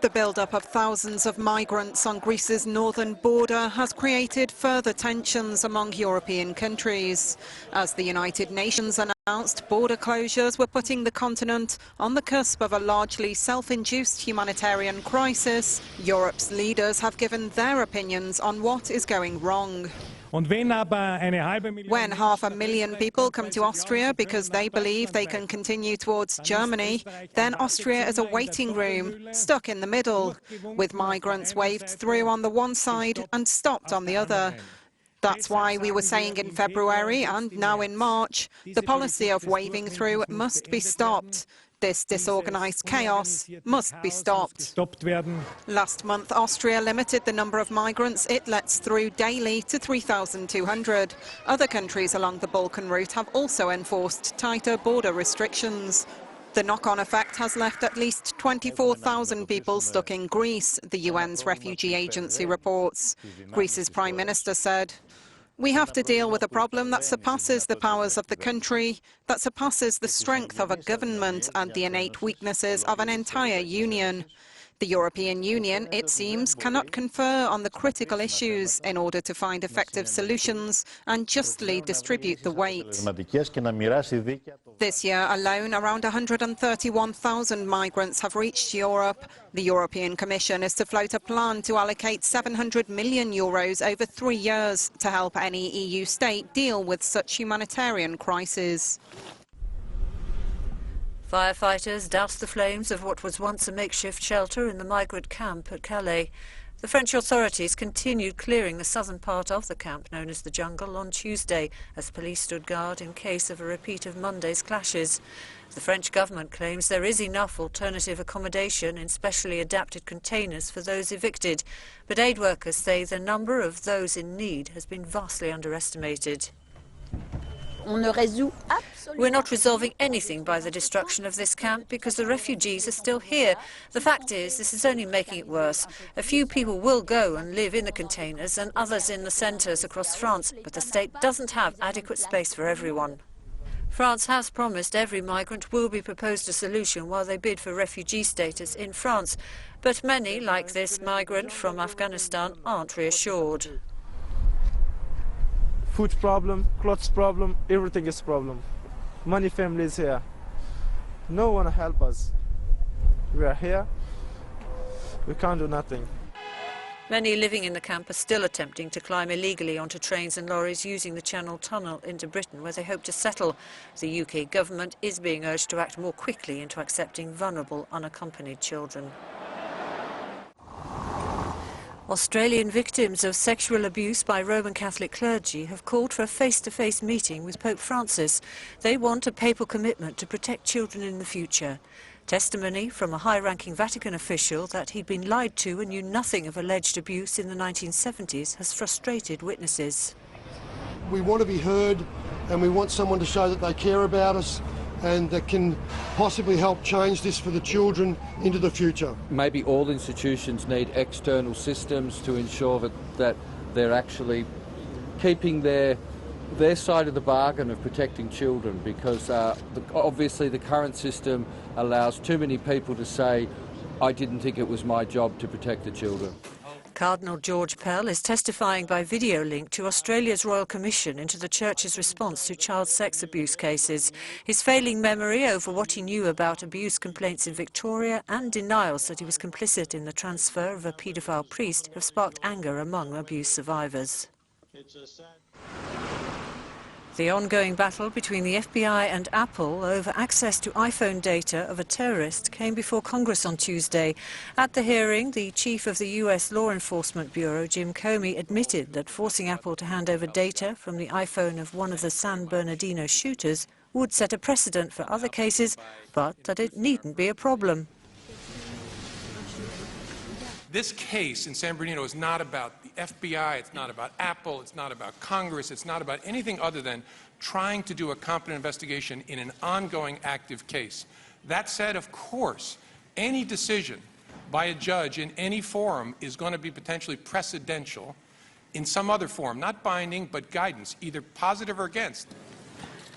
The build-up of thousands of migrants on Greece's northern border has created further tensions among European countries. As the United Nations announced border closures were putting the continent on the cusp of a largely self-induced humanitarian crisis, Europe's leaders have given their opinions on what is going wrong. When 500,000 people come to Austria because they believe they can continue towards Germany, then Austria is a waiting room, stuck in the middle, with migrants waved through on the one side and stopped on the other. That's why we were saying in February and now in March, the policy of waving through must be stopped. This disorganized chaos must be stopped. Last month, Austria limited the number of migrants it lets through daily to 3,200. Other countries along the Balkan route have also enforced tighter border restrictions. The knock-on effect has left at least 24,000 people stuck in Greece, the UN's refugee agency reports. Greece's Prime Minister said, "We have to deal with a problem that surpasses the powers of the country, that surpasses the strength of a government and the innate weaknesses of an entire union." The European Union, it seems, cannot confer on the critical issues in order to find effective solutions and justly distribute the weight. This year alone, around 131,000 migrants have reached Europe. The European Commission is to float a plan to allocate €700 million over 3 years to help any EU state deal with such humanitarian crises. Firefighters doused the flames of what was once a makeshift shelter in the migrant camp at Calais. The French authorities continued clearing the southern part of the camp, known as the Jungle, on Tuesday, as police stood guard in case of a repeat of Monday's clashes. The French government claims there is enough alternative accommodation in specially adapted containers for those evicted, but aid workers say the number of those in need has been vastly underestimated. We're not resolving anything by the destruction of this camp because the refugees are still here. The fact is, this is only making it worse. A few people will go and live in the containers and others in the centres across France, but the state doesn't have adequate space for everyone. France has promised every migrant will be proposed a solution while they bid for refugee status in France, but many, like this migrant from Afghanistan, aren't reassured. Food problem, clothes problem, everything is problem. Many families here. No one help us. We are here. We can't do nothing. Many living in the camp are still attempting to climb illegally onto trains and lorries using the Channel Tunnel into Britain, where they hope to settle. The UK government is being urged to act more quickly into accepting vulnerable, unaccompanied children. Australian victims of sexual abuse by Roman Catholic clergy have called for a face-to-face meeting with Pope Francis. They want a papal commitment to protect children in the future. Testimony from a high-ranking Vatican official that he'd been lied to and knew nothing of alleged abuse in the 1970s has frustrated witnesses. We want to be heard, and we want someone to show that they care about us and that can possibly help change this for the children into the future. Maybe all institutions need external systems to ensure that they're actually keeping their side of the bargain of protecting children, because obviously the current system allows too many people to say, "I didn't think it was my job to protect the children." Cardinal George Pell is testifying by video link to Australia's Royal Commission into the Church's response to child sex abuse cases. His failing memory over what he knew about abuse complaints in Victoria and denials that he was complicit in the transfer of a paedophile priest have sparked anger among abuse survivors. The ongoing battle between the FBI and Apple over access to iPhone data of a terrorist came before Congress on Tuesday. At the hearing, the chief of the US Law Enforcement Bureau, Jim Comey, admitted that forcing Apple to hand over data from the iPhone of one of the San Bernardino shooters would set a precedent for other cases, but that it needn't be a problem. This case in San Bernardino is not about the FBI, it's not about Apple, it's not about Congress, it's not about anything other than trying to do a competent investigation in an ongoing active case. That said, of course, any decision by a judge in any forum is going to be potentially precedential in some other form, not binding, but guidance, either positive or against.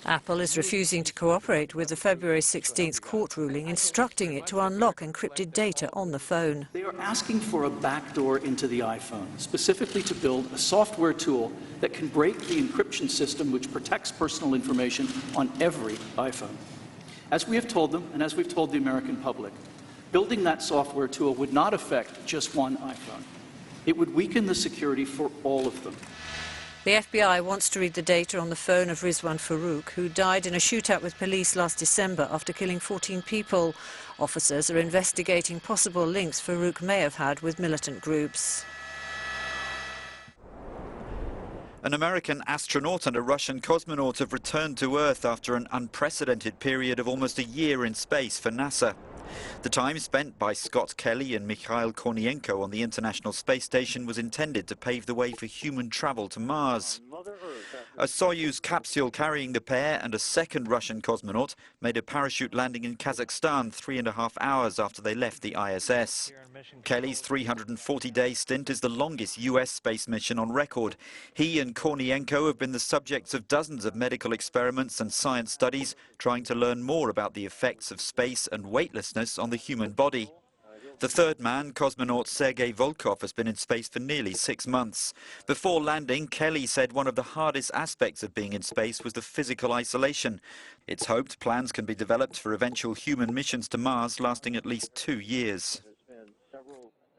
Apple is refusing to cooperate with the February 16th court ruling instructing it to unlock encrypted data on the phone. They are asking for a backdoor into the iPhone, specifically to build a software tool that can break the encryption system which protects personal information on every iPhone. As we have told them, and as we've told the American public, building that software tool would not affect just one iPhone. It would weaken the security for all of them. The FBI wants to read the data on the phone of Rizwan Farouk, who died in a shootout with police last December after killing 14 people. Officers are investigating possible links Farouk may have had with militant groups. An American astronaut and a Russian cosmonaut have returned to Earth after an unprecedented period of almost a year in space for NASA. The time spent by Scott Kelly and Mikhail Kornienko on the International Space Station was intended to pave the way for human travel to Mars. A Soyuz capsule carrying the pair and a second Russian cosmonaut made a parachute landing in Kazakhstan 3.5 hours after they left the ISS. Kelly's 340-day stint is the longest US space mission on record. He and Kornienko have been the subjects of dozens of medical experiments and science studies trying to learn more about the effects of space and weightlessness on the human body. The third man, cosmonaut Sergei Volkov, has been in space for nearly 6 months. Before landing, Kelly said one of the hardest aspects of being in space was the physical isolation. It's hoped plans can be developed for eventual human missions to Mars lasting at least 2 years.